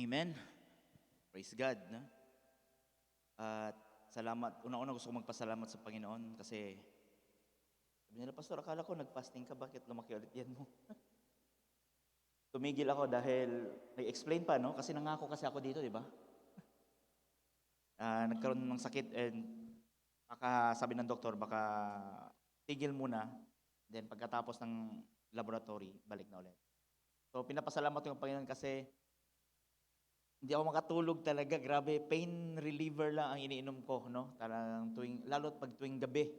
Amen. Praise God. No? At salamat. Una-una gusto ko magpasalamat sa Panginoon kasi sabi nila, Pastor, akala ko nag-fasting ka, bakit lumaki ulit yan mo? Tumigil ako dahil nag-explain pa, no? Kasi nangako kasi ako dito, di ba? Nagkaroon ng sakit and baka sabi ng doktor, baka tigil muna. Then pagkatapos ng laboratory, balik na ulit. So pinapasalamat ko yung Panginoon kasi hindi ako makatulog talaga. Grabe, pain reliever lang ang iniinom ko, no? Talagang lalo't pag tuwing gabi.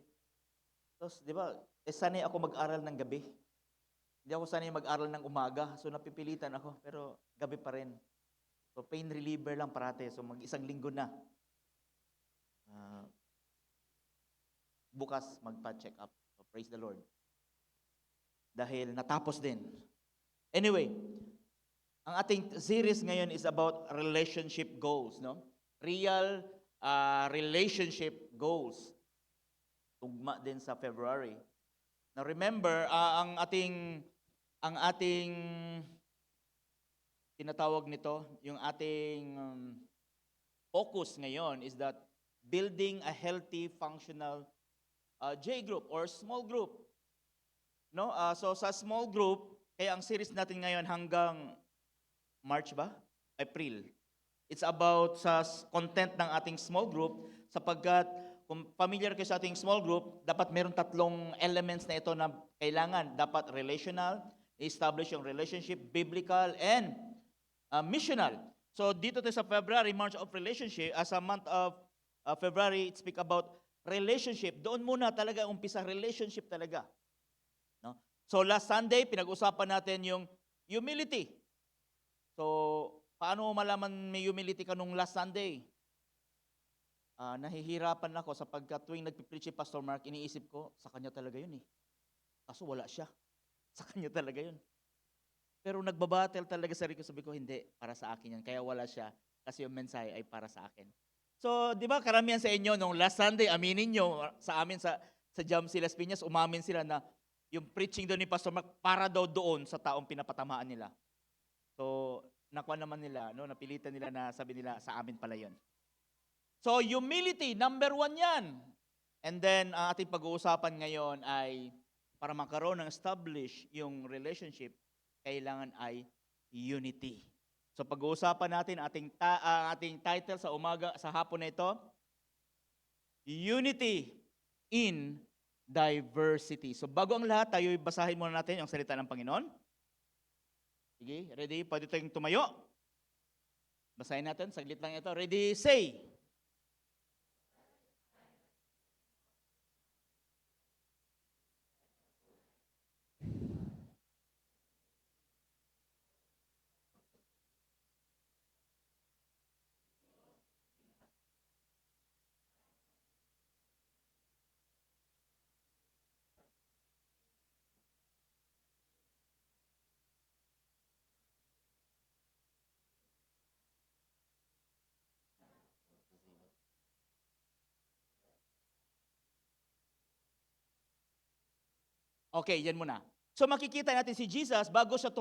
Tapos, di ba, sanay ako mag-aral ng gabi. Hindi ako sanay mag-aral ng umaga. So, napipilitan ako, pero gabi pa rin. So, pain reliever lang parate. So, mag-isang linggo na. Ah, bukas, magpa-check up. So, praise the Lord. Dahil natapos din. Anyway, ang ating series ngayon is about relationship goals, no? Real relationship goals. Tugma din sa February. Now remember, ang ating tinatawag nito, yung ating focus ngayon is that building a healthy, functional J group or small group. No? So sa small group, kaya ang series natin ngayon hanggang March ba? April. It's about sa content ng ating small group sapagkat kung familiar kayo sa ating small group, dapat meron tatlong elements na ito na kailangan. Dapat relational, establish yung relationship, biblical, and missional. So dito tayo sa February, March of Relationship, as a month of February, it speak about relationship. Doon muna talaga umpisa, relationship talaga. No? So last Sunday, pinag-usapan natin yung humility. So, paano malaman may humility ka nung last Sunday? Nahihirapan ako sapagkat tuwing nagpipreach si Pastor Mark, iniisip ko, sa kanya talaga yun eh. Kaso wala siya. Sa kanya talaga yun. Pero nagbabattle talaga sa sarili ko, sabi ko, hindi, para sa akin yan. Kaya wala siya, kasi yung mensahe ay para sa akin. So, di ba karamihan sa inyo, nung last Sunday, aminin nyo, sa amin, sa Jam Silas Piñas, umamin sila na yung preaching doon ni Pastor Mark, para daw doon sa taong pinapatamaan nila. So, nakuha naman nila, no, napilitan nila na sabi nila, sa amin pala yun. So, humility, number 1 yan. And then, ang ating pag-uusapan ngayon ay, para magkaroon ng establish yung relationship, kailangan ay unity. So, pag-uusapan natin, ating title sa sa hapon na ito, Unity in Diversity. So, bago ang lahat, tayo basahin muna natin yung salita ng Panginoon. Sige, ready? Pwede tayong tumayo. Basahin natin, saglit lang ito. Ready, say. Okay, yan muna. So makikita natin si Jesus, bago siya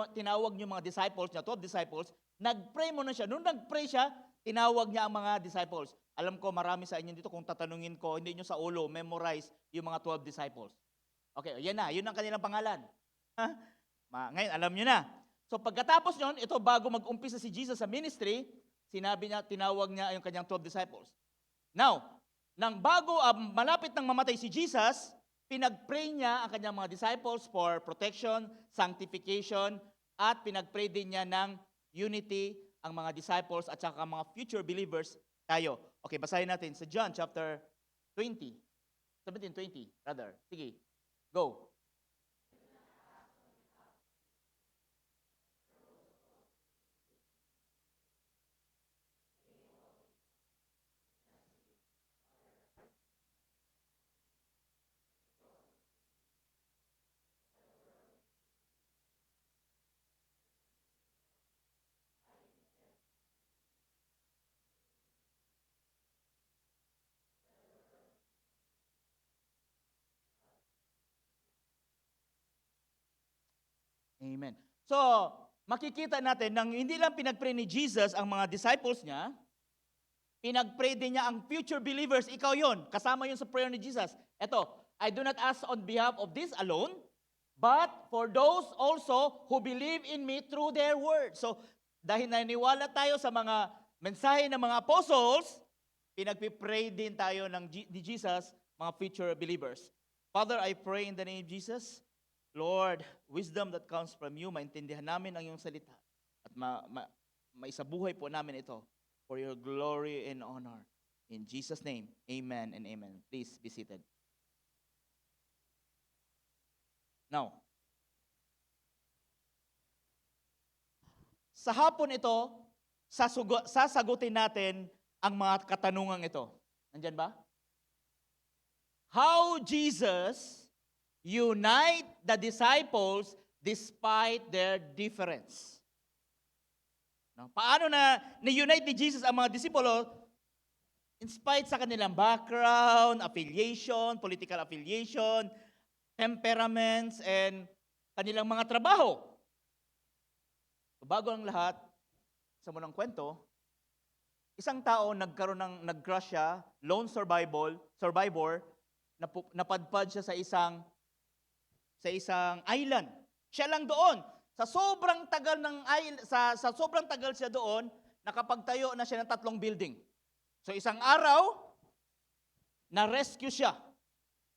tinawag yung mga disciples niya, 12 disciples, nag-pray muna siya. Nung nag-pray siya, tinawag niya ang mga disciples. Alam ko, marami sa inyo dito, kung tatanungin ko, hindi nyo sa ulo, memorize yung mga 12 disciples. Okay, yan na, yun ang kanilang pangalan. Ngayon, alam nyo na. So pagkatapos nyon, ito bago mag-umpisa si Jesus sa ministry, sinabi niya, tinawag niya yung kanyang 12 disciples. Now, nang bago, malapit nang mamatay si Jesus, pinag-pray niya ang kanyang mga disciples for protection, sanctification, at pinag-pray din niya ng unity ang mga disciples at saka mga future believers tayo. Okay, basahin natin sa John chapter 20. 17:20, rather. Sige, go. Amen. So, makikita natin nang hindi lang pinag-pray ni Jesus ang mga disciples niya, pinag-pray din niya ang future believers. Ikaw yon, kasama yun sa prayer ni Jesus. Eto, I do not ask on behalf of this alone, but for those also who believe in me through their word. So, dahil naniniwala tayo sa mga mensahe ng mga apostles, pinagpipray din tayo ni Jesus, mga future believers. Father, I pray in the name of Jesus, Lord, wisdom that comes from you, maintindihan namin ang iyong salita at maisabuhay po namin ito for your glory and honor. In Jesus' name, amen and amen. Please be seated. Now, sa hapon ito, sasagutin natin ang mga katanungang ito. Nandyan ba? How Jesus unite the disciples despite their difference. No? Paano na ni-unite ni Jesus ang mga disipulo in spite sa kanilang background, affiliation, political affiliation, temperaments, and kanilang mga trabaho. Bago ang lahat, sa munang kwento, isang tao nag-crush siya, lone survivor, napadpad siya sa isang island. Siya lang doon. Sa sobrang tagal sa sobrang tagal siya doon, nakapagtayo na siya ng 3 building. So isang araw, na-rescue siya.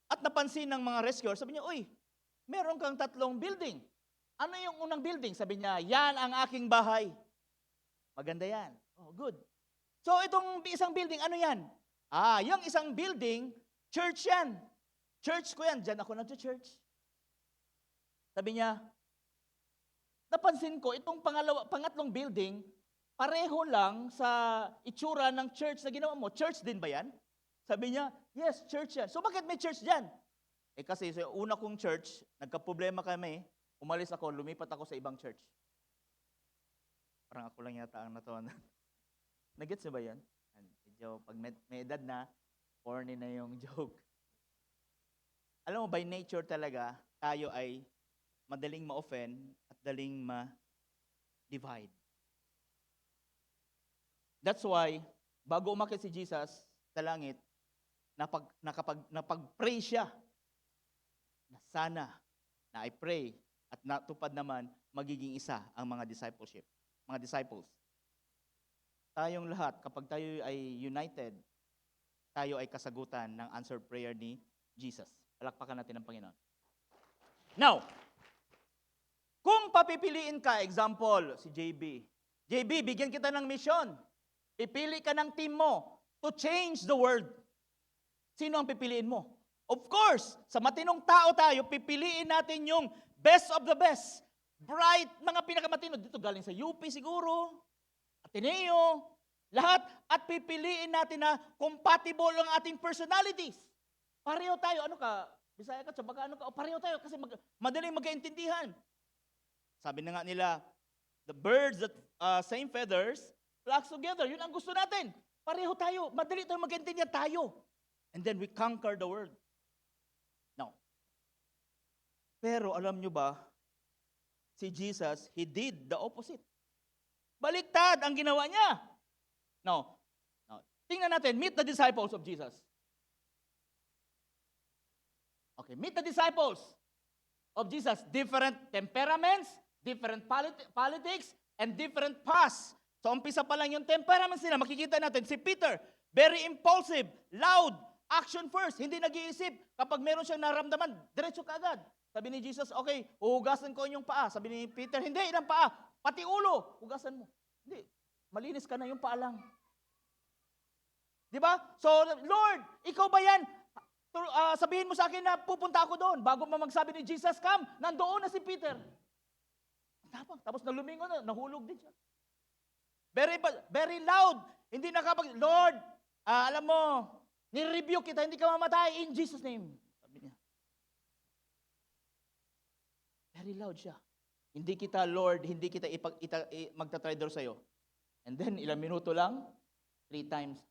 At napansin ng mga rescuer, sabi niya, "Uy, meron kang 3 building. Ano yung unang building?" Sabi niya, "Yan ang aking bahay." Maganda yan. Oh, good. So itong isang building, ano yan? Yung isang building, church yan. Church ko yan. Diyan ako nag-church. Sabi niya, napansin ko, itong pangatlong building, pareho lang sa itsura ng church na ginawa mo. Church din ba yan? Sabi niya, yes, church yan. So bakit may church dyan? Kasi sa una kong church, nagka-problema kami, umalis ako, lumipat ako sa ibang church. Parang ako lang yata ang natawa. Nagets niyo ba yan? Medyo pag may edad na, corny na yung joke. Alam mo, by nature talaga, tayo ay madaling ma-offend at daling ma-divide. That's why, bago umakyat si Jesus sa langit, napag-pray siya na sana na I pray at natupad naman magiging isa ang mga disciples. Tayong lahat, kapag tayo ay united, tayo ay kasagutan ng answered prayer ni Jesus. Palakpakan natin ang Panginoon. Now, kung papipiliin ka, example, si JB. JB, bigyan kita ng mission. Pipili ka ng team mo to change the world. Sino ang pipiliin mo? Of course, sa matinong tao tayo, pipiliin natin yung best of the best. Bright, mga pinakamatino. Dito galing sa UP siguro, Ateneo, lahat. At pipiliin natin na compatible ang ating personalities. Pareho tayo. Ano ka? Bisaya ka, Tsabaga, ano ka? O pareho tayo kasi madaling magkaintindihan. Sabi na nga nila, the birds that same feathers flocks together. Yun ang gusto natin. Pareho tayo. Madali tayo magkaintindihan tayo. And then we conquer the world. Now, pero alam nyo ba, si Jesus, He did the opposite. Baliktad ang ginawa niya. Now, tingnan natin, meet the disciples of Jesus. Okay, meet the disciples of Jesus. Different temperaments, different politics, and different past. So, umpisa pa lang yung temperaments nila. Makikita natin, si Peter, very impulsive, loud, action first. Hindi nag-iisip. Kapag meron siyang naramdaman, diretso ka agad. Sabi ni Jesus, okay, uhugasan ko yung paa. Sabi ni Peter, hindi, ilang paa. Pati ulo, hugasan mo. Hindi, malinis ka na yung paa lang. Di ba? So, Lord, ikaw ba yan? Sabihin mo sa akin na pupunta ako doon. Bago magsabi ni Jesus, come, nandoon na si Peter. Tapos nalumingon na, nahulog din siya. Very loud. Hindi Lord, alam mo, ni-review kita, hindi ka mamatay in Jesus' name. Sabi niya. Very loud siya. Hindi kita, Lord, hindi kita magta-try sa'yo. And then, ilang minuto lang, 3 times,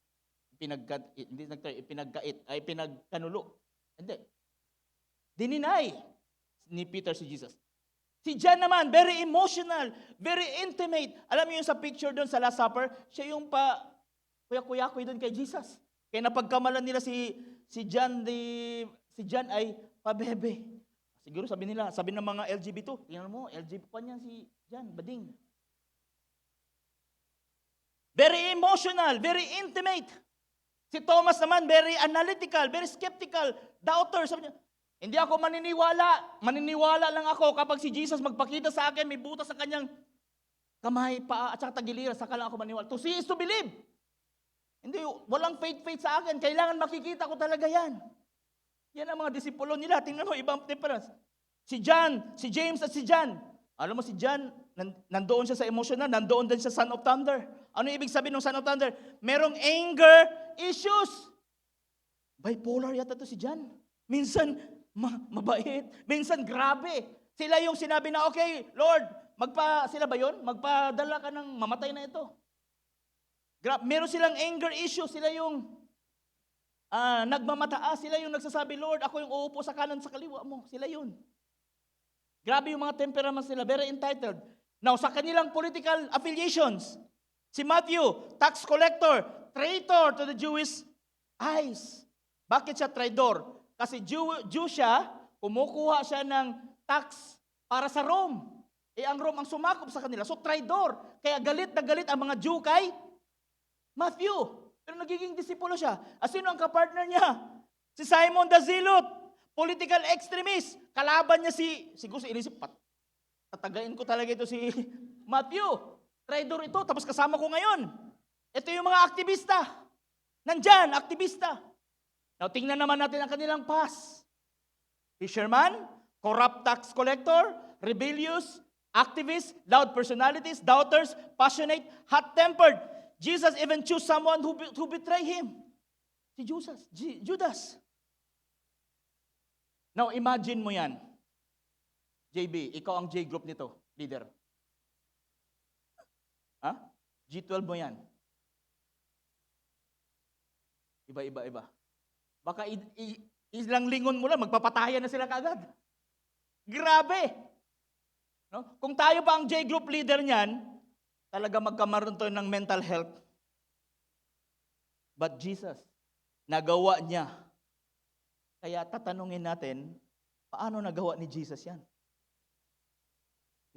pinagkanulo. Hindi. Dininay ni Peter si Jesus. Si John naman, very emotional, very intimate. Alam niyo yung sa picture doon sa Last Supper, siya yung kuya-kuya-kuy doon kay Jesus. Kaya napagkamalan nila si John ay pabebe. Siguro sabi ng mga LGBT, tingnan mo, LGBT pa niyan si John, bading. Very emotional, very intimate. Si Thomas naman, very analytical, very skeptical, doubter. Sabi niya, hindi ako maniniwala. Maniniwala lang ako kapag si Jesus magpakita sa akin, may butas sa kanyang kamay, paa, at saka tagiliran, saka lang ako maniniwala. To see is to believe. Hindi, walang faith sa akin. Kailangan makikita ko talaga yan. Yan ang mga disipulo nila. Tingnan mo, ibang difference. Si John, si James at si John. Alam mo si John, nandoon siya sa emotional, nandoon din siya Son of Thunder. Ano ibig sabihin ng Son of Thunder? Merong anger issues. Bipolar yata to si John. Minsan, mabait. Minsan, grabe. Sila yung sinabi na, okay, Lord, sila ba yun? Magpadala ka ng mamatay na ito. Meron silang anger issues. Sila yung nagmamataas. Sila yung nagsasabi, Lord, ako yung uupo sa kanan sa kaliwa mo. Sila yun. Grabe yung mga temperaments nila. Very entitled. Now, sa kanilang political affiliations, si Matthew, tax collector, traitor to the Jewish eyes. Bakit siya traitor? Kasi Jew siya, kumukuha siya ng tax para sa Rome. Ang Rome ang sumakop sa kanila. So, traitor. Kaya galit na galit ang mga Jew kay Matthew. Pero nagiging disipulo siya. Sino ang kapartner niya? Si Simon the Zealot, political extremist. Kalaban niya siguro sa inisip, tatagain ko talaga ito si Matthew. Traitor ito, tapos kasama ko ngayon. Ito yung mga aktivista. Nandyan, aktivista. Now, tingnan naman natin ang kanilang past. Fisherman, corrupt tax collector, rebellious, activist, loud personalities, doubters, passionate, hot-tempered. Jesus even chose someone who betray him. Si Judas. Now, imagine mo yan. JB, ikaw ang J group nito, leader. G12 mo yan. Iba. Baka ilang lingon mo lang, magpapatayan na sila kaagad. Grabe! No? Kung tayo pa ang J-group leader niyan, talaga magkamaroon tayo ng mental health. But Jesus, nagawa niya. Kaya tatanungin natin, paano nagawa ni Jesus yan?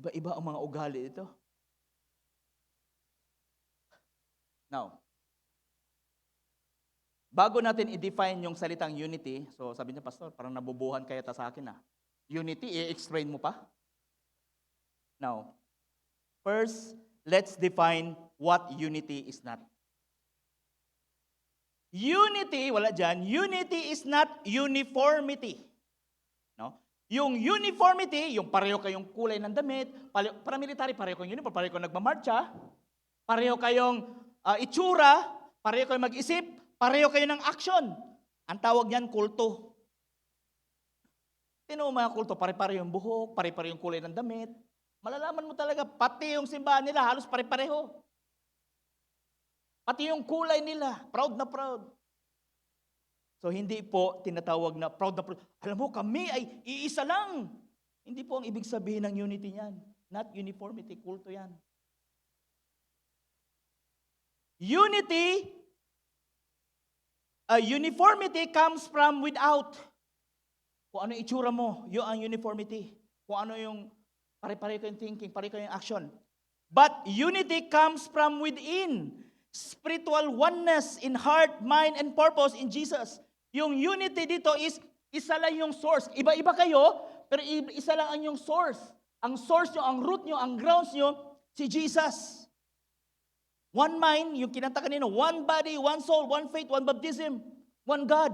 Iba-iba ang mga ugali ito. Now, bago natin i-define yung salitang unity, so sabi niya, Pastor, parang nabubuhan kaya ta sa akin Unity, i-explain mo pa? Now, first, let's define what unity is not. Unity, wala dyan, unity is not uniformity. No? Yung uniformity, yung pareho kayong kulay ng damit, para military, pareho kayong uniform, pareho kayong nagmamarcha, pareho kayong itsura, pareho kayong mag-isip, pareho kayo ng action. Ang tawag niyan, kulto. Tino mga kulto, pare-pareho yung buhok, pare-pareho yung kulay ng damit. Malalaman mo talaga, pati yung simbahan nila, halos pare-pareho. Pati yung kulay nila, proud na proud. So hindi po tinatawag na proud na proud. Alam mo, kami ay iisa lang. Hindi po ang ibig sabihin ng unity niyan. Not uniformity, kulto yan. Uniformity comes from without. Kung ano itsura mo, yun ang uniformity. Kung ano yung pare-pare kayong thinking, pare kayong action. But unity comes from within. Spiritual oneness in heart, mind, and purpose in Jesus. Yung unity dito is, isa lang yung source. Iba-iba kayo, pero isa lang ang yung source. Ang source nyo, ang root nyo, ang grounds nyo, si Jesus. One mind, yung kinanta kanina, one body, one soul, one faith, one baptism, one God,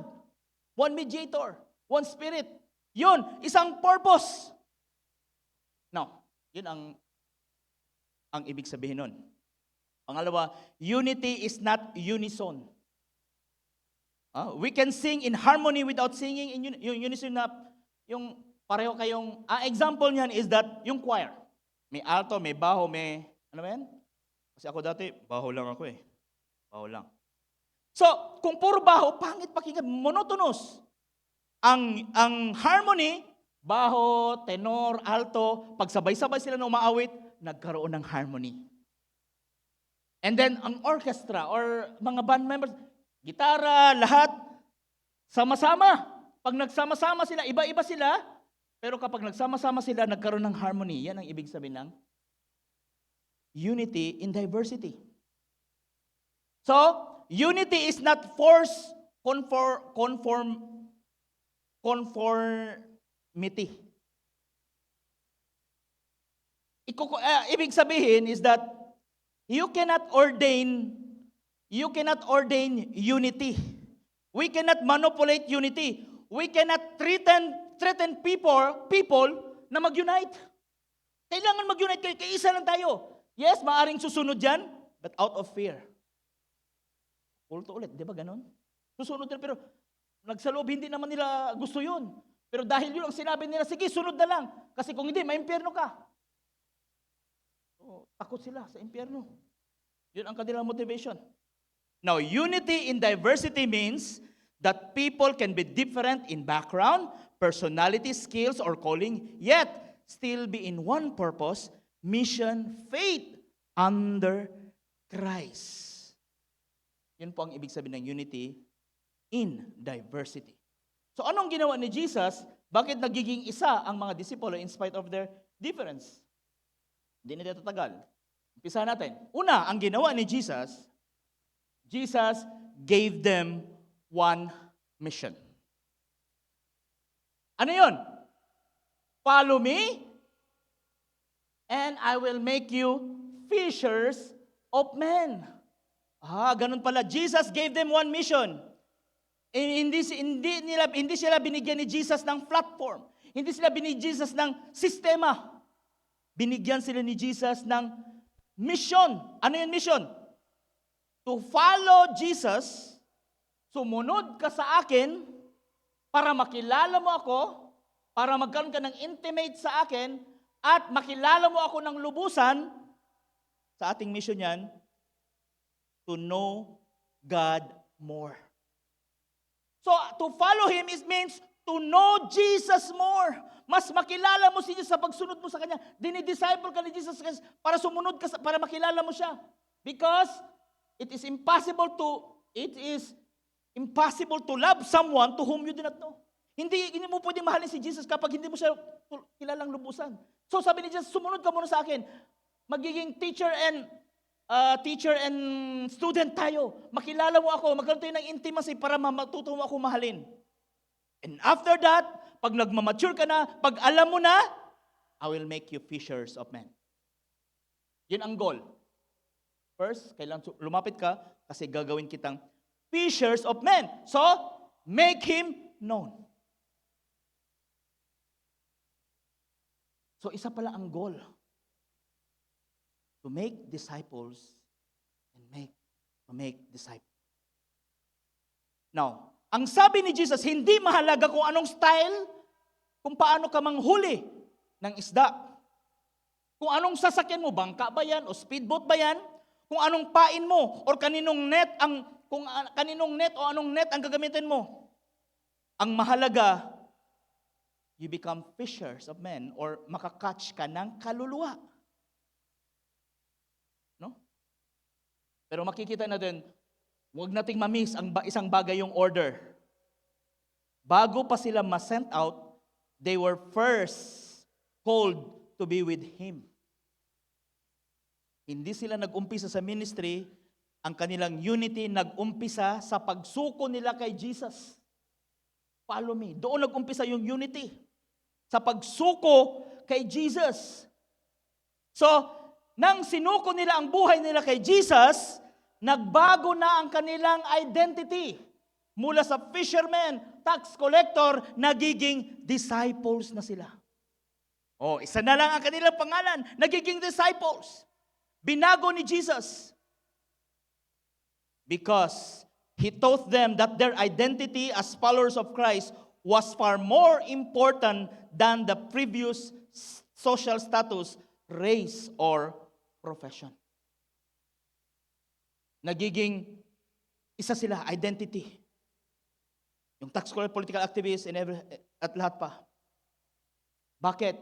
one mediator, one spirit. Yun, isang purpose. Now, yun ang ibig sabihin nun. Pangalawa, unity is not unison. We can sing in harmony without singing in unison na yung pareho kayong, example niyan is that yung choir. May alto, may baho, may, ano ba yan? Kasi ako dati, baho lang ako Baho lang. So, kung puro baho, pangit pakinggan, monotonous. Ang harmony, baho, tenor, alto, pagsabay-sabay sila na umaawit, nagkaroon ng harmony. And then ang orchestra or mga band members, gitara, lahat, sama-sama. Pag nagsama-sama sila, iba-iba sila, pero kapag nagsama-sama sila, nagkaroon ng harmony. Yan ang ibig sabihin ng unity in diversity. So, unity is not force conformity. Ibig sabihin is that you cannot ordain unity. We cannot manipulate unity. We cannot threaten people na mag-unite. Kailangan mag-unite kayo, kaisa lang tayo. Yes, maaring susunod yan, but out of fear. Ulit, di ba ganon? Susunod nila, pero nagsaloob, hindi naman nila gusto yun. Pero dahil yun ang sinabi nila, sige, sunod na lang. Kasi kung hindi, maimpyerno ka. So, takot sila sa impyerno. Yun ang kanilang motivation. Now, unity in diversity means that people can be different in background, personality, skills, or calling, yet still be in one purpose, mission, faith, under Christ. Yun po ang ibig sabihin ng unity in diversity. So anong ginawa ni Jesus? Bakit nagiging isa ang mga disipulo in spite of their difference? Hindi na tatagal. Umpisa natin. Una, ang ginawa ni Jesus gave them one mission. Ano yun? Follow me, and I will make you fishers of men. Ganun pala. Jesus gave them one mission. Hindi sila binigyan ni Jesus ng platform. Hindi sila binigyan ni Jesus ng sistema. Binigyan sila ni Jesus ng mission. Ano yung mission? To follow Jesus, sumunod ka sa akin para makilala mo ako, para magkaroon ka ng intimate sa akin, at makilala mo ako ng lubusan. Sa ating mission yan, to know God more. So, to follow Him means to know Jesus more. Mas makilala mo si Jesus sa pagsunod mo sa Kanya. Dinidisciple ka ni Jesus para sumunod ka, para makilala mo siya. Because it is impossible to love someone to whom you do not know. Hindi mo pwedeng mahalin si Jesus kapag hindi mo siya kilalang lubusan. So sabi ni Jesus, sumunod ka muna sa akin. Magiging teacher and student tayo. Makilala mo ako, magkaroon tayo ng intimacy para matuto mo ako mahalin. And after that, pag nagmamature ka na, pag alam mo na, I will make you fishers of men. Yun ang goal. First, kailangan lumapit ka kasi gagawin kitang fishers of men. So, make Him known. So, isa pala ang goal. To make disciples and make disciples. Now, ang sabi ni Jesus, hindi mahalaga kung anong style, kung paano ka manghuli ng isda. Kung anong sasakyan mo, bangka ba yan o speedboat ba yan? Kung anong pain mo or kaninong net o anong net ang gagamitin mo. Ang mahalaga, you become fishers of men or makakatch ka ng kaluluwa. No? Pero makikita natin, huwag nating ma-miss ang isang bagay yung order. Bago pa sila ma-sent out, they were first called to be with Him. Hindi sila nag-umpisa sa ministry, ang kanilang unity nag-umpisa sa pagsuko nila kay Jesus. Follow me. Doon nag-umpisa yung unity. Sa pagsuko kay Jesus. So, nang sinuko nila ang buhay nila kay Jesus, nagbago na ang kanilang identity. Mula sa fisherman, tax collector, nagiging disciples na sila. Isa na lang ang kanilang pangalan, nagiging disciples. Binago ni Jesus. Because He taught them that their identity as followers of Christ was far more important than the previous social status, race, or profession. Nagiging isa sila, identity. Yung tax collector, political activists, at lahat pa. Bakit?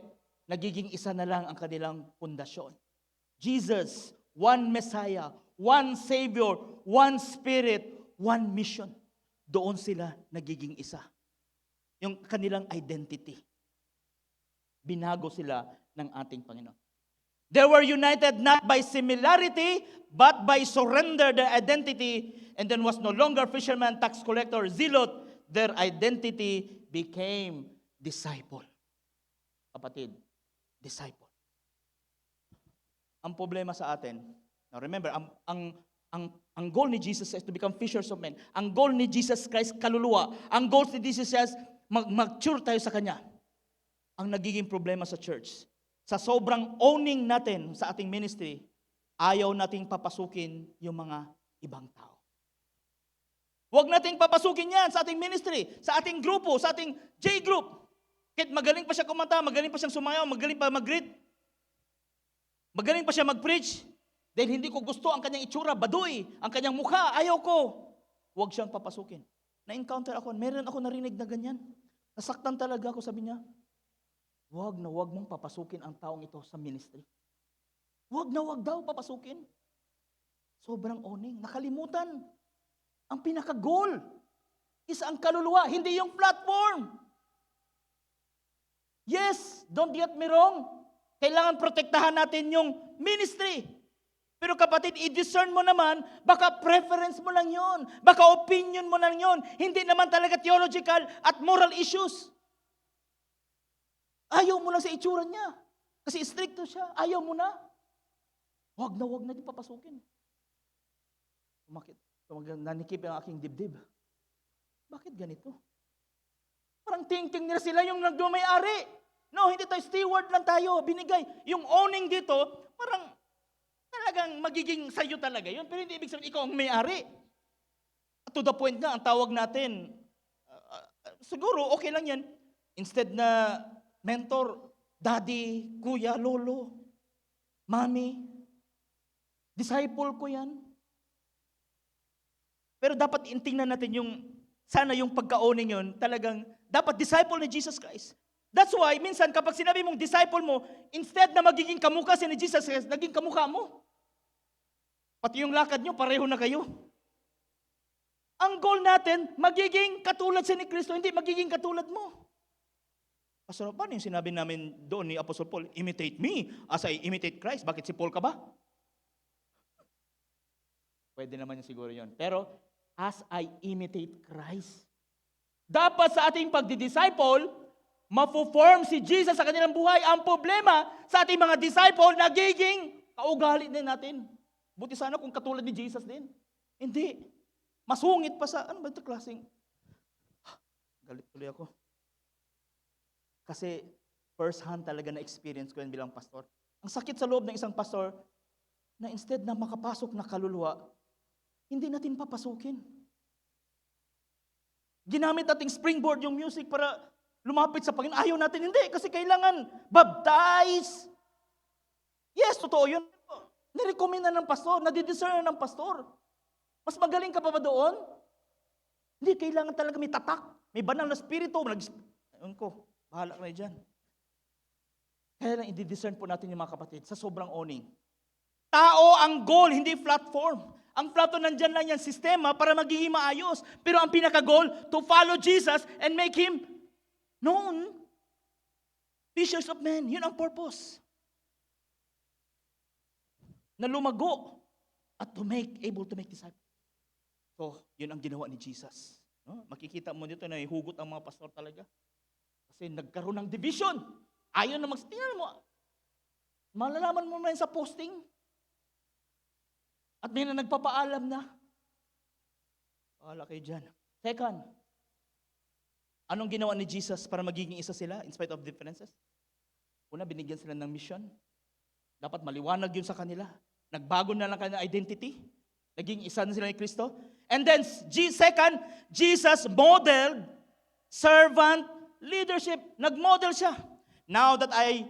Nagiging isa na lang ang kanilang pundasyon. Jesus, one Messiah, one Savior, one Spirit, one mission. Doon sila nagiging isa. Yung kanilang identity. Binago sila ng ating Panginoon. They were united not by similarity, but by surrender their identity, and then was no longer fisherman, tax collector, zealot. Their identity became disciple. Kapatid, disciple. Ang problema sa atin, now remember, ang goal ni Jesus is to become fishers of men. Ang goal ni Jesus Christ, kaluluwa. Ang goal ni Jesus Christ, mag-mature tayo sa Kanya. Ang nagiging problema sa church, sa sobrang owning natin sa ating ministry, ayaw nating papasukin yung mga ibang tao. Huwag nating papasukin yan sa ating ministry, sa ating grupo, sa ating J-group. Kahit magaling pa siya kumanta, magaling pa siyang sumayaw, magaling pa mag-greet, magaling pa siya mag-preach, dahil hindi ko gusto ang kanyang itsura, baduy, ang kanyang mukha, ayaw ko. Huwag siyang papasukin. Na-encounter ako, meron ako narinig na ganyan. Nasaktan talaga ako, sabi niya, huwag na huwag mong papasukin ang taong ito sa ministry. Huwag na huwag daw papasukin. Sobrang owning. Nakalimutan. Ang pinaka-goal is ang kaluluwa, hindi yung platform. Yes, don't get me wrong. Kailangan protektahan natin yung ministry. Pero kapatid, i-discern mo naman, baka preference mo lang yon, baka opinion mo lang yon, hindi naman talaga theological at moral issues. Ayaw mo lang sa itsura niya. Kasi stricto siya. Ayaw mo na. Huwag na din papasukin. Nanikip ang aking dibdib. Bakit ganito? Parang thinking nila sila yung nagmamay-ari. No, hindi tayo, steward lang tayo. Binigay. Yung owning dito, parang talagang magiging sayo talaga yun. Pero hindi ibig sabihin, ikaw ang may-ari. To the point na, ang tawag natin, siguro okay lang yan. Instead na mentor, daddy, kuya, lolo, mami, disciple ko yan. Pero dapat tingnan natin sana yung pagka-owning yun, talagang dapat disciple ni Jesus Christ. That's why, minsan kapag sinabi mong disciple mo, instead na magiging kamukha si ni Jesus Christ, naging kamukha mo. Pati yung lakad nyo, pareho na kayo. Ang goal natin, magiging katulad si ni Kristo, hindi magiging katulad mo. Pastor, paano yung sinabi namin doon ni Apostle Paul, imitate me as I imitate Christ? Bakit si Paul ka ba? Pwede naman yung siguro yun. Pero, as I imitate Christ. Dapat sa ating pagdi-disciple, mapo-form si Jesus sa kanilang buhay. Ang problema sa ating mga disciple, nagiging kaugali din natin. Buti sana kung katulad ni Jesus din. Hindi. Masungit pa sa, ano ba ito klaseng? Galit tuloy ako. Kasi first hand talaga na experience ko yan bilang pastor. Ang sakit sa loob ng isang pastor, na instead na makapasok na kaluluwa, hindi natin papasukin. Ginamit nating springboard yung music para lumapit sa Panginoon. Ayaw natin, hindi. Kasi kailangan baptize. Yes, totoo yun. Nirekomenda ng pastor, nadidiscern ng pastor. Mas magaling ka pa ba doon? Hindi, kailangan talaga may tatak. May banal na spirito. Ayun ko, bahala ka na dyan. Kaya lang i-discern po natin yung mga kapatid sa sobrang owning. Tao ang goal, hindi platform. Ang platform nandyan lang yan, sistema para magiging maayos. Pero ang pinaka-goal, to follow Jesus and make Him known. Fishers of men, yun ang purpose. Na lumago at able to make disciples. So, yun ang ginawa ni Jesus. No? Makikita mo dito na ihugot ang mga pastor talaga. Kasi nagkaroon ng division. Ayaw na tingnan mo. Malalaman mo na yun sa posting. At may na nagpapaalam na. Wala kayo dyan. Second, anong ginawa ni Jesus para magiging isa sila in spite of differences? Una, binigyan sila ng mission. Dapat maliwanag yun sa kanila. Nagbago na lang kanilang identity. Naging isa na sila ni Kristo. And then, second, Jesus modeled servant leadership. Nag-model siya. Now that I,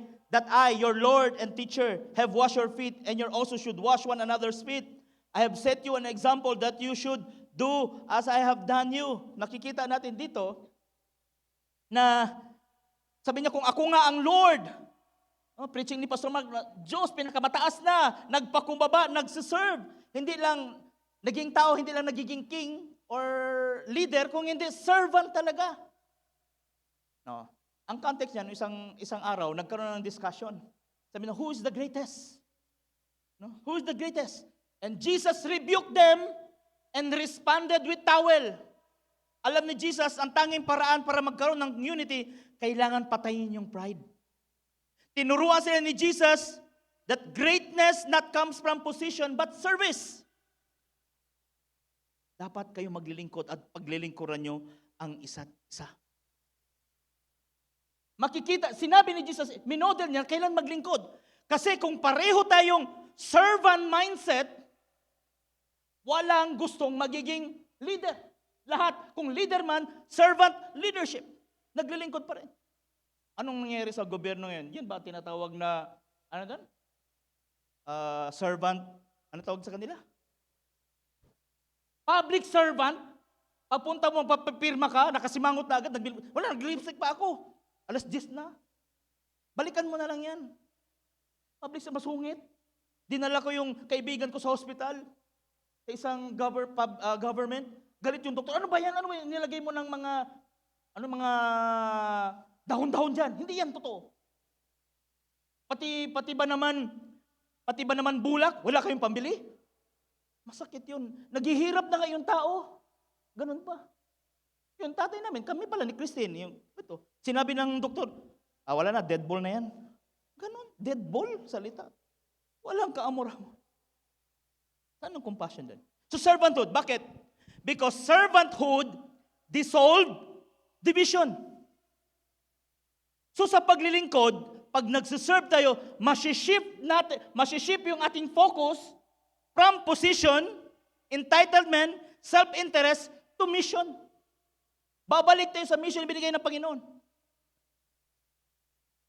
your Lord and teacher, have washed your feet, and you also should wash one another's feet. I have set you an example that you should do as I have done you. Nakikita natin dito na Sabi niya, kung ako nga ang Lord, preaching ni Pastor Mark, Diyos, pinakamataas na, nagpakumbaba, nagsiserve. Hindi lang naging tao, hindi lang nagiging king or leader, kung hindi, servant talaga. No. Ang context niyan, isang araw, nagkaroon ng discussion. Sabi na, who is the greatest? No? Who is the greatest? And Jesus rebuked them and responded with towel. Alam ni Jesus, ang tanging paraan para magkaroon ng unity, kailangan patayin yung pride. Tinuruan sila ni Jesus that greatness not comes from position but service. Dapat kayo maglilingkod at paglilingkuran nyo ang isa't isa. Makikita, sinabi ni Jesus, minodel niya, kailan maglingkod. Kasi kung pareho tayong servant mindset, walang gustong magiging leader. Lahat, kung leader man, servant leadership. Naglilingkod pa rin. Anong nangyayari sa gobyerno ngayon? Yan ba tinatawag na, ano doon? Servant, ano tawag sa kanila? Public servant. Papunta mo, papapirma ka, nakasimangot na agad, wala, nag-lipstick pa ako. 10:00 na. Balikan mo na lang yan. Public sa masungit. Dinala ko yung kaibigan ko sa hospital, sa isang government. Galit yung doktor. Ano ba yan? Ano ba yan? Nilagay mo ng mga dahon-dahon dyan. Hindi yan totoo. Pati ba naman bulak? Wala kayong pambili? Masakit yun. Naghihirap na kayong tao. Ganun pa. Yung tatay namin, kami pala ni Christine, sinabi ng doktor, wala na, dead ball na yan. Ganun, dead ball, salita. Walang kaamor-amor. Saan ang compassion din? So servanthood, bakit? Because servanthood dissolved division. So sa paglilingkod, pag nagsiserve tayo, masishift yung ating focus from position, entitlement, self-interest, to mission. Babalik tayo sa mission na binigay ng Panginoon.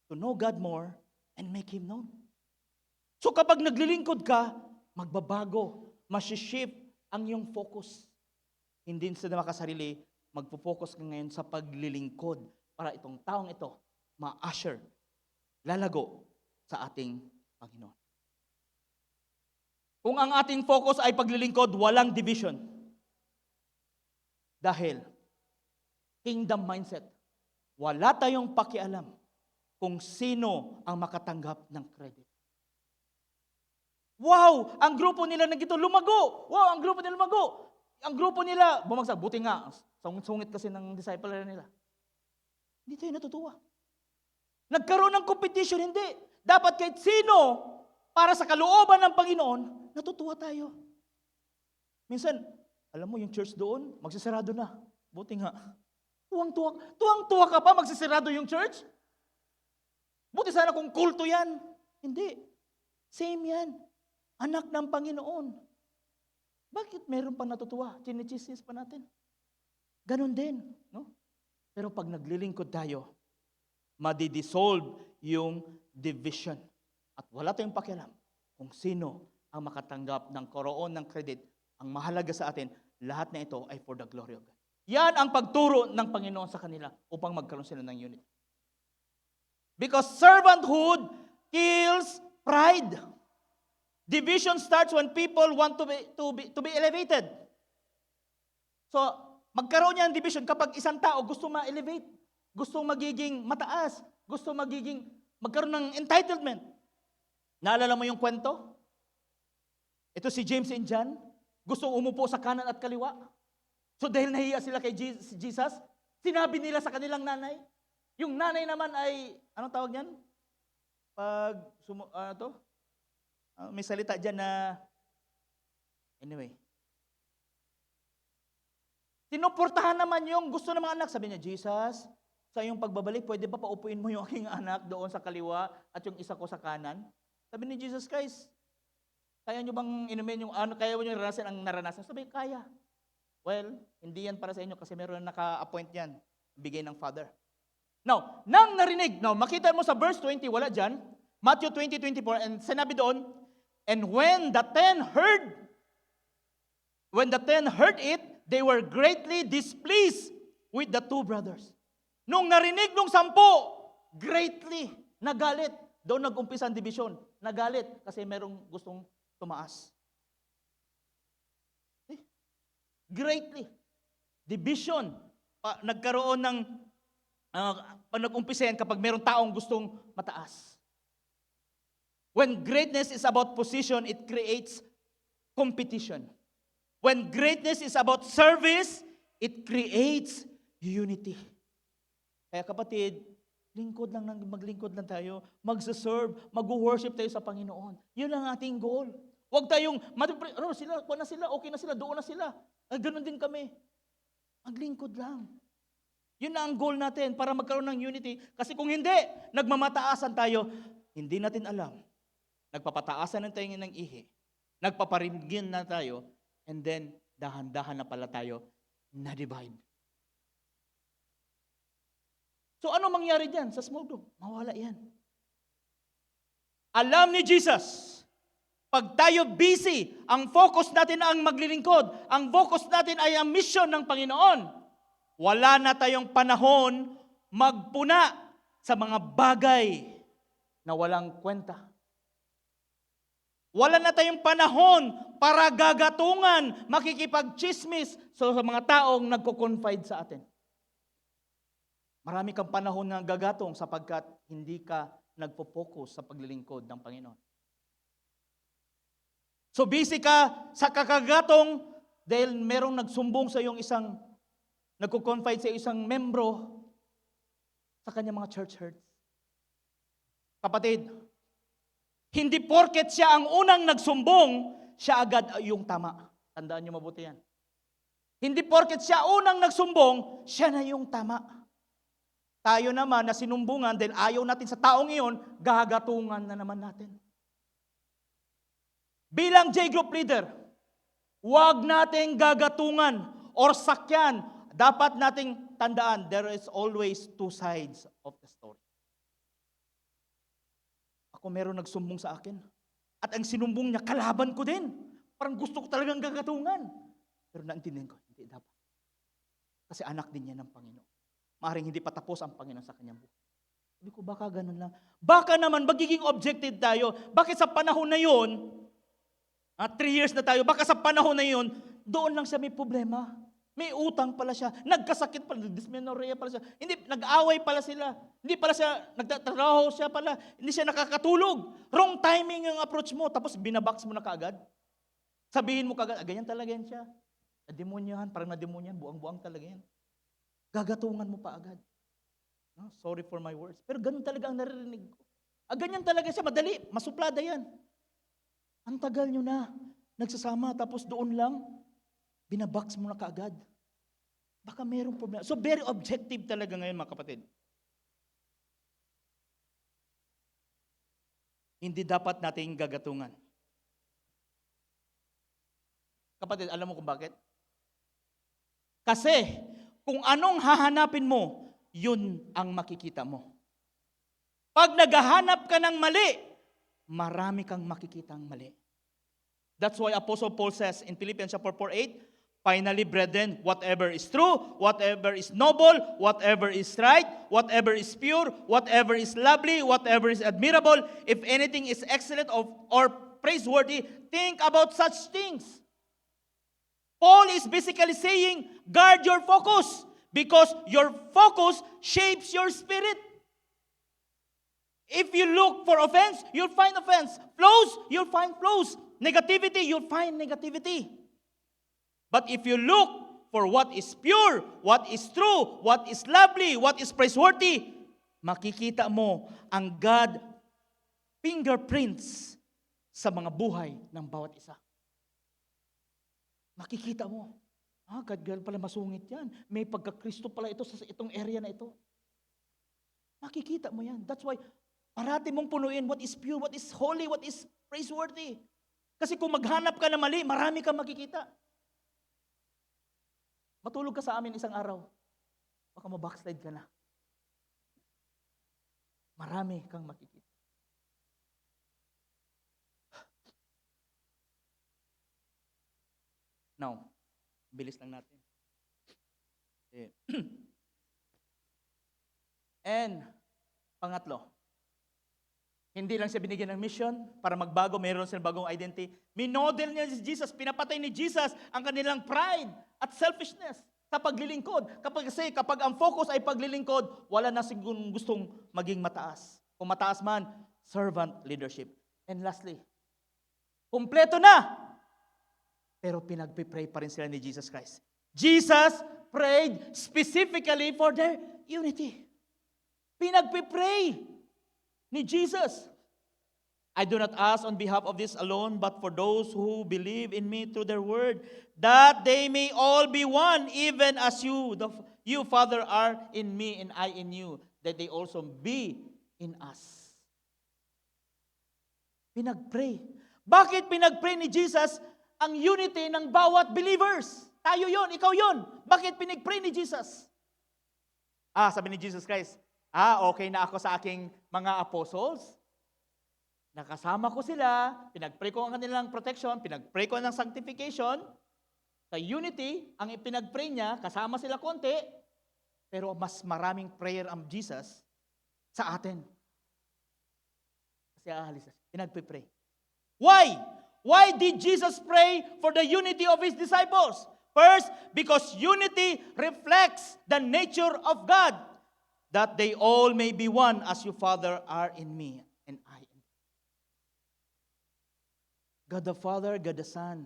To know God more and make Him known. So kapag naglilingkod ka, magbabago, masishift ang iyong focus. Hindi sa makasarili, magpo-focus ka ngayon sa paglilingkod para itong taong ito ma-usher, lalago sa ating Panginoon. Kung ang ating focus ay paglilingkod, walang division. Dahil kingdom mindset, wala tayong pakialam kung sino ang makatanggap ng credit. Wow! Ang grupo nila na gito, lumago! Wow! Ang grupo nila lumago! Ang grupo nila, bumagsak. Buti nga, sungit kasi ng disciple nila. Hindi tayo natutuwa. Nagkaroon ng competition, hindi. Dapat kahit sino, para sa kalooban ng Panginoon, natutuwa tayo. Minsan, alam mo, yung church doon, magsisarado na. Buti nga. Tuwang-tuwa ka pa, magsisarado yung church? Buti sana kung kulto yan. Hindi. Same yan. Anak ng Panginoon. Bakit meron pang natutuwa? Chinichismis pa natin. Ganon din. No? Pero pag naglilingkod tayo, madidissolve yung division. At wala tayong pakialam kung sino ang makatanggap ng koroon ng credit. Ang mahalaga sa atin, lahat na ito ay for the glory of God. Yan ang pagturo ng Panginoon sa kanila upang magkaroon sila ng unity. Because servanthood kills pride. Division starts when people want to be elevated. So, magkaroon niya ng division kapag isang tao gusto ma-elevate, gusto magiging mataas, gusto magkaroon ng entitlement. Naalala mo yung kwento? Ito si James and John, gusto umupo sa kanan at kaliwa. So dahil nahiya sila kay Jesus, sinabi nila sa kanilang nanay. Yung nanay naman ay, anong tawag niyan? May salita dyan na, anyway. Sinuportahan naman yung gusto ng mga anak. Sabi niya, Jesus, sa iyong pagbabalik, pwede ba paupuin mo yung aking anak doon sa kaliwa at yung isa ko sa kanan? Sabi ni Jesus Christ, kaya nyo bang inumin yung ano, kaya nyo naranasan ang naranasan? Sabi, kaya. Well, hindi yan para sa inyo kasi meron na naka-appoint yan, bigay ng Father. Now, nang narinig, makita mo sa verse 20, wala dyan, Matthew 20:24, and sinabi doon, and when the 10 heard it, they were greatly displeased with the two brothers. Nung narinig nung 10, greatly nagalit. Doon nag-umpisa ang division. Nagalit kasi merong gustong tumaas. Greatly. Division. Nagkaroon ng, nag-umpisa yan kapag merong taong gustong mataas. When greatness is about position, it creates competition. When greatness is about service, it creates unity. Kaya kapatid, maglingkod lang tayo, magsaserve, mag-worship tayo sa Panginoon. Yun ang ating goal. Huwag tayong, kuha na sila, okay na sila, doon na sila. Ganun din kami. Maglingkod lang. Yun na ang goal natin para magkaroon ng unity. Kasi kung hindi, nagmamataasan tayo, hindi natin alam. Nagpapataasan na tayo ng ihi. Nagpaparinggin na tayo, and then, dahan-dahan na pala tayo na-divide. So ano mangyari dyan sa small group? Mawala yan. Alam ni Jesus, pag tayo busy, ang focus natin ang maglilingkod, ang focus natin ay ang mission ng Panginoon, wala na tayong panahon magpuna sa mga bagay na walang kwenta. Wala na tayong panahon para gagatungan, makikipag-chismis sa mga taong nagko-confide sa atin. Marami kang panahon na gagatong sapagkat hindi ka nagpo-focus sa paglilingkod ng Panginoon. So busy ka sa kakagatong dahil merong nagsumbong sa iyong nagko-confide sa isang membro sa kanyang mga church hurts. Kapatid, hindi porket siya ang unang nagsumbong, siya agad yung tama. Tandaan niyo mabuti yan. Hindi porket siya unang nagsumbong, siya na yung tama. Tayo naman na sinumbungan dahil ayaw natin sa taong iyon, gagatungan na naman natin. Bilang J-group leader, huwag nating gagatungan or sakyan. Dapat nating tandaan, there is always two sides of the story. Ako meron nagsumbong sa akin. At ang sinumbong niya, kalaban ko din. Parang gusto ko talagang gagatungan. Pero naintindihan ko, hindi dapat. Kasi anak din niya ng Panginoon. Maaaring hindi pa tapos ang Panginoon sa kanyang buhay. Sabi ko, baka ganun lang. Baka naman, magiging objective tayo. Bakit sa panahon na yun, 3 years na tayo, baka sa panahon na yun, doon lang siya may problema. May utang pala siya. Nagkasakit pala, dysmenorrhea pala siya. Hindi, nag-away pala sila. Hindi pala siya, nagtatrabaho siya pala. Hindi siya nakakatulog. Wrong timing yung approach mo. Tapos binabox mo na kaagad. Sabihin mo kaagad, ganyan talaga yan siya. Nademonyahan, parang nademonyahan, buang-buang talaga yan. Gagatungan mo pa agad. No? Sorry for my words. Pero ganun talaga ang naririnig ko. Ganyan talaga siya, madali, masuplada yan. Ang tagal nyo na, nagsasama, tapos doon lang, binabox mo na kaagad. Baka mayroong problema. So very objective talaga ngayon mga kapatid. Hindi dapat nating gagatungan. Kapatid, alam mo kung bakit? Kasi, kung anong hahanapin mo, yun ang makikita mo. Pag naghahanap ka ng mali, marami kang makikitang mali. That's why Apostle Paul says in Philippians chapter 4:8, finally, brethren, whatever is true, whatever is noble, whatever is right, whatever is pure, whatever is lovely, whatever is admirable, if anything is excellent or praiseworthy, think about such things. Paul is basically saying, guard your focus because your focus shapes your spirit. If you look for offense, you'll find offense. Flows, you'll find flows. Negativity, you'll find negativity. But if you look for what is pure, what is true, what is lovely, what is praiseworthy, makikita mo ang God fingerprints sa mga buhay ng bawat isa. Makikita mo, God pala masungit yan. May pagka-Kristo pala ito sa itong area na ito. Makikita mo yan. That's why, parati mong punuin what is pure, what is holy, what is praiseworthy. Kasi kung maghanap ka na mali, marami kang makikita. Matulog ka sa amin isang araw, baka mabackslide ka na. Marami kang makikita. Now, bilis lang natin. And, Pangatlo, hindi lang siya binigyan ng mission para magbago, mayroon silang bagong identity. Minodel niya si Jesus, pinapatay ni Jesus ang kanilang pride at selfishness sa paglilingkod. Kapag ang focus ay paglilingkod, wala na sigurong gustong maging mataas. Kung mataas man, servant leadership. And lastly, kumpleto na! Pero pinagpipray pa rin sila ni Jesus Christ. Jesus prayed specifically for their unity. Pinagpipray ni Jesus. I do not ask on behalf of this alone, but for those who believe in me through their word, that they may all be one, even as you, Father, are in me and I in you, that they also be in us. Pinagpray. Bakit pinagpray ni Jesus ang unity ng bawat believers? Tayo yon, ikaw yon. Bakit pinagpray ni Jesus? Sabi ni Jesus Christ, okay na ako sa aking mga apostles. Nakasama ko sila, pinagpray ko ang kanilang protection, pinagpray ko ng sanctification. Sa unity, ang ipinagpray niya, kasama sila konti, pero mas maraming prayer ang Jesus sa atin. Kasi aalis siya. Pinagpipray. Why? Why did Jesus pray for the unity of His disciples? First, because unity reflects the nature of God, that they all may be one as you, Father, are in me and I in you. God the Father, God the Son,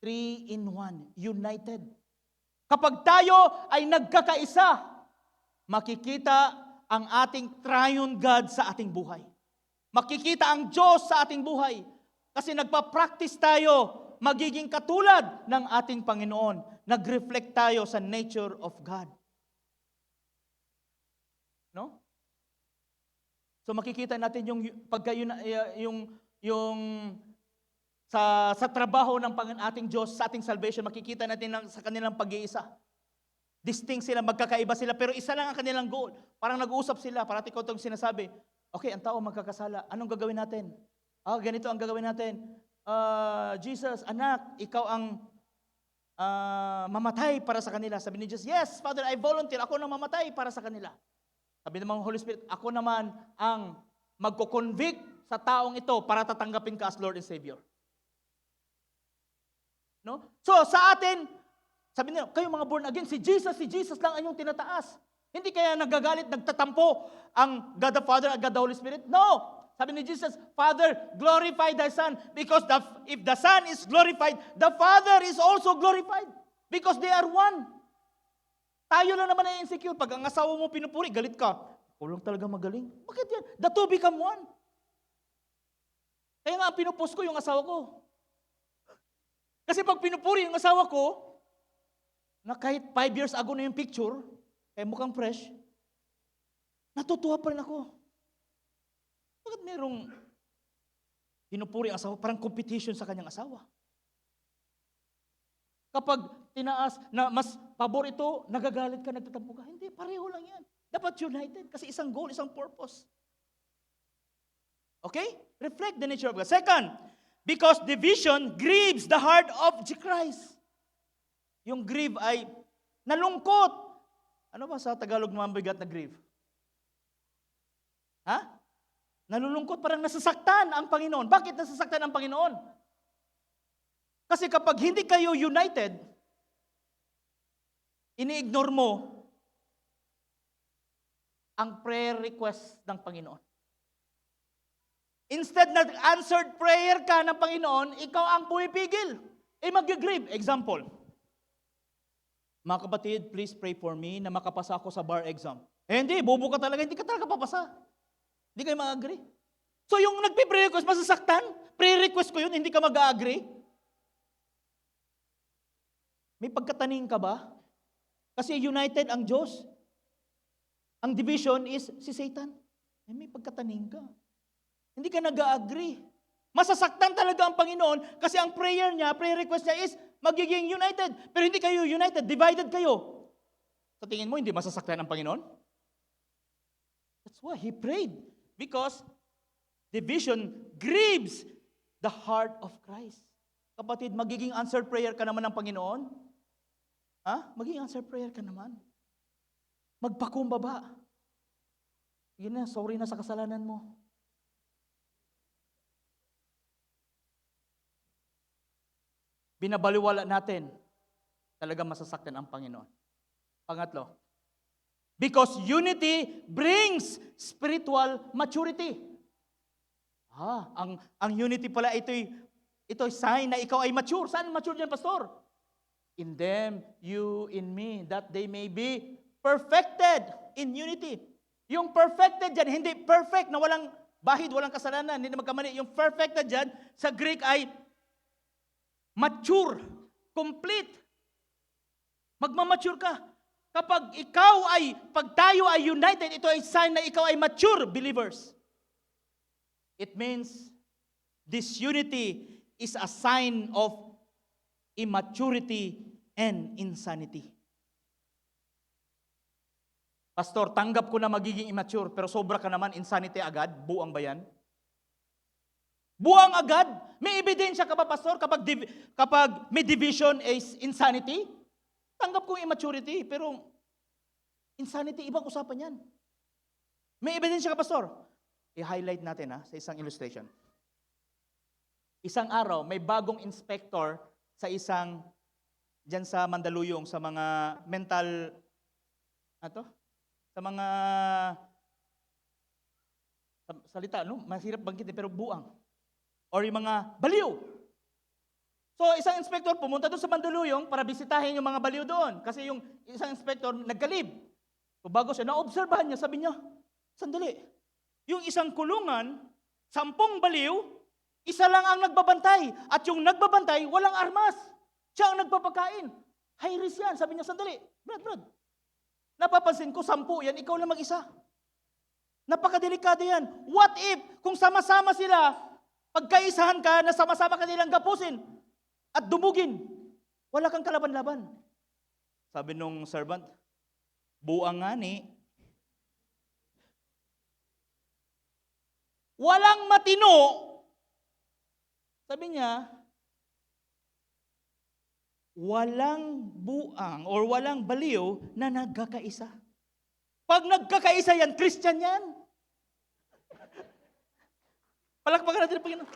3 in 1, united. Kapag tayo ay nagkakaisa, makikita ang ating triune God sa ating buhay. Makikita ang Diyos sa ating buhay. Kasi nagpa-practice tayo, magiging katulad ng ating Panginoon. Nag-reflect tayo sa nature of God. No? So makikita natin yung sa trabaho ng ating Diyos, sa ating salvation, makikita natin sa kanilang pag-iisa. Distinct sila, magkakaiba sila, pero isa lang ang kanilang goal. Parang nag-uusap sila, parati ko itong sinasabi, okay, ang tao magkakasala, anong gagawin natin? Ganito ang gagawin natin. Jesus, anak, ikaw ang mamatay para sa kanila. Sabi ni Jesus, yes, Father, I volunteer, ako nang mamatay para sa kanila. Sabi naman ng Holy Spirit, ako naman ang magko-convict sa taong ito para tatanggapin ka as Lord and Savior. No? So sa atin, sabi niyo, kayo mga born again, si Jesus lang ang inyong tinataas. Hindi kaya nagagalit, nagtatampo ang God the Father at God the Holy Spirit? No! Sabi ni Jesus, Father, glorify thy Son, because if the Son is glorified, the Father is also glorified, because they are one. Tayo lang naman ay insecure. Pag ang asawa mo pinupuri, galit ka. Ako lang talaga magaling. Bakit yan? The two become one. Kaya nga pinupost ko yung asawa ko. Kasi pag pinupuri yung asawa ko, na kahit 5 years ago na yung picture, kaya mukhang fresh, natutuwa pa rin ako. Bakit merong pinupuri ang asawa? Parang competition sa kanyang asawa. Kapag tinaas na mas pabor ito, nagagalit ka, nagtatampo ka. Hindi, pareho lang yan. Dapat united kasi isang goal, isang purpose. Okay? Reflect the nature of God. Second, because division grieves the heart of Christ. Yung grieve ay nalungkot. Ano ba sa Tagalog naman bigat na grieve? Nalulungkot, parang nasasaktan ang Panginoon. Bakit nasasaktan ang Panginoon? Kasi kapag hindi kayo united, ini-ignore mo ang prayer request ng Panginoon. Instead na answered prayer ka ng Panginoon, ikaw ang pumipigil. Mag-grieve. Example. Mga kapatid, please pray for me na makapasa ako sa bar exam. Hindi, bobo ka talaga, hindi ka talaga papasa. Hindi kayo mag-agree. So yung nagpe-pray request, masasaktan? Prayer request ko yun, hindi ka mag-agree? May pagkataning ka ba? Kasi united ang Diyos. Ang division is si Satan. May pagkataning ka. Hindi ka nag-agree. Masasaktan talaga ang Panginoon kasi ang prayer niya, prayer request niya is magiging united. Pero hindi kayo united, divided kayo. Sa tingin mo, hindi masasaktan ang Panginoon? That's why He prayed. Because division grieves the heart of Christ. Kapatid, magiging answered prayer ka naman ng Panginoon? Magiging answered prayer ka naman. Magpakumbaba. Yun na, sorry na sa kasalanan mo. Binabaliwala natin, talaga masasaktan ang Panginoon. Pangatlo, because unity brings spiritual maturity. Ang unity pala, ito'y sign na ikaw ay mature. Saan mature dyan, pastor? In them, you in me, that they may be perfected in unity. Yung perfected dyan, hindi perfect na walang bahid, walang kasalanan, hindi na magkamali. Yung perfected dyan, sa Greek ay mature, complete. Magmamature ka. Pag tayo ay united, ito ay sign na ikaw ay mature believers. It means this unity is a sign of immaturity and insanity. Pastor, tanggap ko na magiging immature, pero sobra ka naman, insanity agad, buang ba yan? Buang agad? May ebidensya ka ba, pastor, kapag may division is insanity? Tanggap ko immaturity, pero insanity, ibang usapan yan. May ebidensya ka, pastor? I-highlight natin sa isang illustration. Isang araw, may bagong inspector sa dyan sa Mandaluyong, sa mga mental, sa mga salita, no? Mahirap banggitin, pero buang. Or yung mga baliw. So, isang inspector pumunta doon sa Mandaluyong para bisitahin yung mga baliw doon. Kasi yung isang inspector nagkalib. So, bago siya, naobserbahan niya, sabi niya, sandali, yung isang kulungan, 10 baliw, isa lang ang nagbabantay. At yung nagbabantay, walang armas. Siya ang nagpapakain. High risk yan. Sabi niya, sandali, Brad. Napapansin ko, 10 yan, ikaw lang mag-isa. Napakadelikado yan. What if, kung sama-sama sila, pagkaisahan ka, na sama-sama ka nilang gapusin at dumugin, wala kang kalaban-laban. Sabi nung servant, buang nga ni. Walang matino. Sabi niya, walang buang or walang baliw na nagkakaisa. Pag nagkakaisa yan, Christian yan. Palakpakan natin ang Panginoon.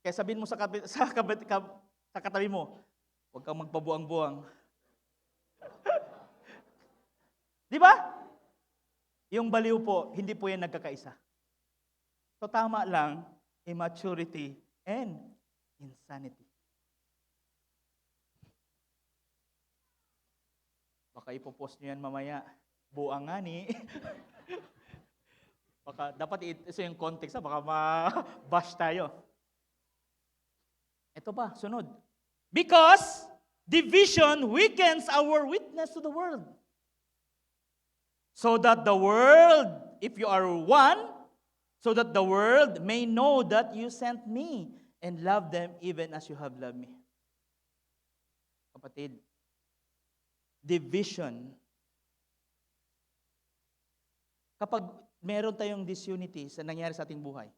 Kaya sabihin mo sa katabi mo, huwag kang magpabuang-buang. Di ba? Yung baliw po, hindi po yan nagkakaisa. So tama lang, immaturity and insanity. Baka ipopost nyo yan mamaya. Buang nga ni. Baka, dapat ito yung context, baka ma-bash tayo. Ito pa, sunod. Because division weakens our witness to the world. So that the world, if you are one, so that the world may know that you sent me and love them even as you have loved me. Kapatid, division. Kapag meron tayong disunity sa nangyari sa ating buhay,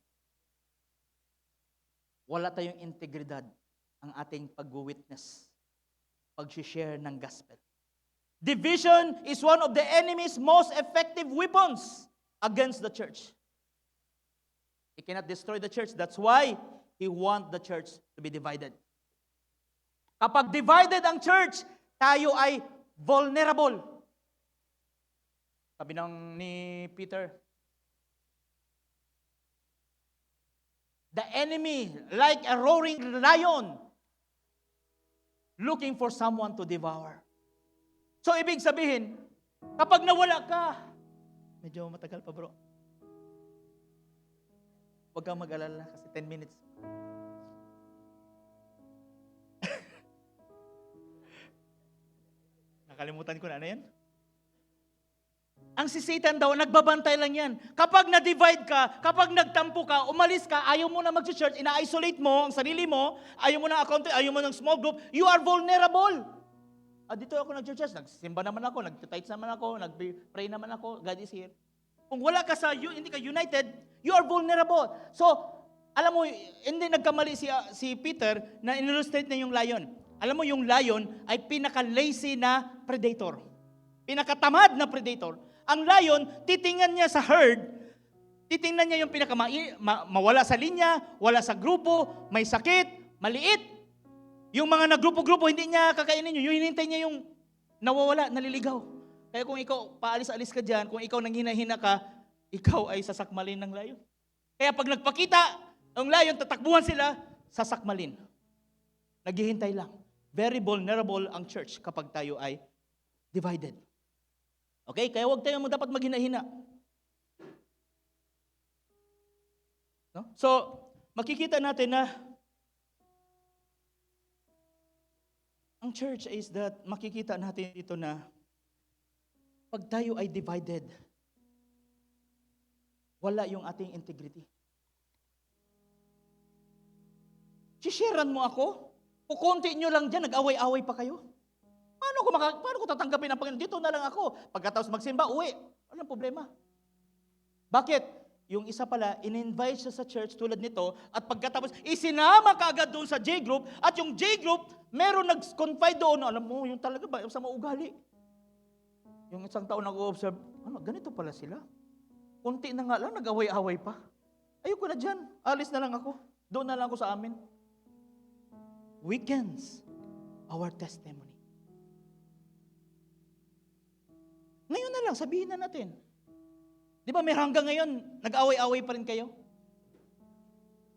wala tayong integridad ang ating pag-witness, pag-share ng gospel. Division is one of the enemy's most effective weapons against the church. He cannot destroy the church. That's why he wants the church to be divided. Kapag divided ang church, tayo ay vulnerable. Sabi ni Peter, the enemy, like a roaring lion, looking for someone to devour. So, ibig sabihin, kapag nawala ka, medyo matagal pa bro. Huwag kang mag-alala kasi 10 minutes. Nakalimutan ko na, ano yan? Ang si Satan daw, nagbabantay lang yan. Kapag na-divide ka, kapag nagtampo ka, umalis ka, ayaw mo na mag-church, ina-isolate mo ang sarili mo, ayaw mo na account, ayaw mo ng small group, you are vulnerable. Dito ako nag-church, nagsimba naman ako, nag-tithe naman ako, nag-pray naman ako, God is here. Kung wala ka hindi ka united, you are vulnerable. So, alam mo, hindi nagkamali si Peter na in-illustrate na yung lion. Alam mo, yung lion ay pinaka-lazy na predator. pinakatamad na predator. Ang lion, titingnan niya sa herd, titingnan niya yung mawala sa linya, wala sa grupo, may sakit, maliit. Yung mga nagrupo-grupo, hindi niya kakainin yun. Yung hinintay niya yung nawawala, naliligaw. Kaya kung ikaw, paalis-alis ka dyan, kung ikaw nang hina-hina ka, ikaw ay sasakmalin ng lion. Kaya pag nagpakita ang lion, tatakbuhan sila, sasakmalin. Naghihintay lang. Very vulnerable ang church kapag tayo ay divided. Okay? Kaya huwag tayo dapat maghina-hina. No? So, makikita natin na ang church is that makikita natin dito na pag tayo ay divided, wala yung ating integrity. Sisharean mo ako? Kukunti nyo lang dyan, nag-away-away pa kayo? Paano ko tatanggapin ang Panginoon? Dito na lang ako. Pagkatapos magsimba, uwi. Walang problema. Bakit? Yung isa pala, in-invite siya sa church tulad nito, at pagkatapos, isinama ka agad doon sa J-group, at yung J-group, meron nag-confide doon, alam mo, yung talaga ba, sa maugali. Yung isang tao nag-o-observe, ganito pala sila. Kunti na nga lang, nag-away-away pa. Ayoko na dyan, alis na lang ako. Doon na lang ako sa amin. Weakens our testimony. Ngayon na lang, sabihin na natin. Di ba may hanggang ngayon, nag-away-away pa rin kayo?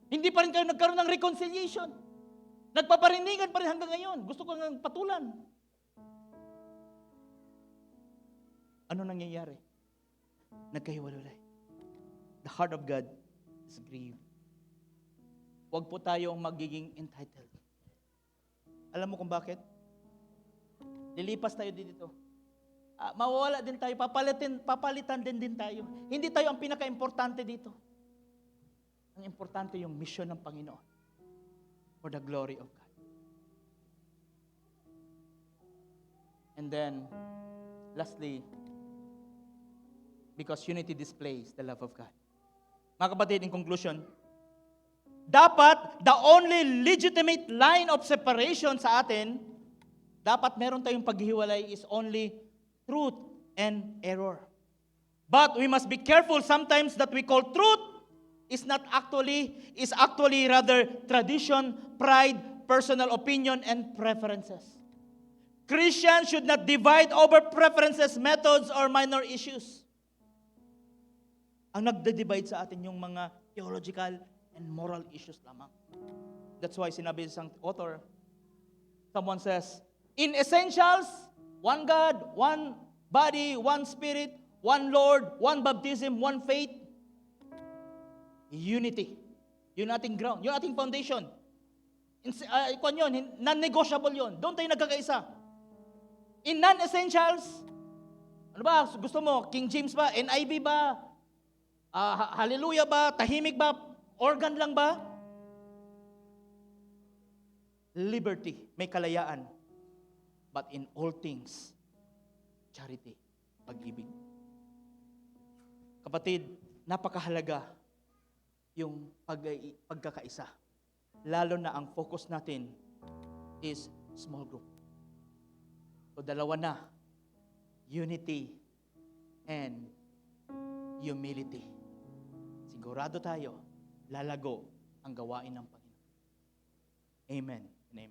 Hindi pa rin kayo nagkaroon ng reconciliation. Nagpaparinigan pa rin hanggang ngayon. Gusto ko ng patulan. Ano nangyayari? Nagkahiwalay. The heart of God is grieved. Huwag po tayong magiging entitled. Alam mo kung bakit? Lilipas tayo dito. Mawawala din tayo, papalitan din tayo. Hindi tayo ang pinaka-importante dito. Ang importante yung mission ng Panginoon for the glory of God. And then, lastly, because unity displays the love of God. Mga kapatid, in conclusion, dapat the only legitimate line of separation sa atin, dapat meron tayong paghihiwalay is only truth and error. But we must be careful sometimes that we call truth is actually rather tradition, pride, personal opinion, and preferences. Christians should not divide over preferences, methods, or minor issues. Ang nagde-divide sa atin yung mga theological and moral issues lamang. That's why sinabi sa author, someone says, in essentials, one God, one body, one Spirit, one Lord, one baptism, one faith, unity. Yun ating ground, yun ating foundation. Non-negotiable yun. Doon tayo nagkakaisa. In non-essentials, ano ba, gusto mo, King James ba, NIV ba, hallelujah ba, tahimik ba, organ lang ba? Liberty, may kalayaan. But in all things, charity, pag-ibig. Kapatid, napakahalaga yung pagkakaisa. Lalo na ang focus natin is small group. So dalawa na, unity and humility. Sigurado tayo, lalago ang gawain ng Panginoon. Amen and amen.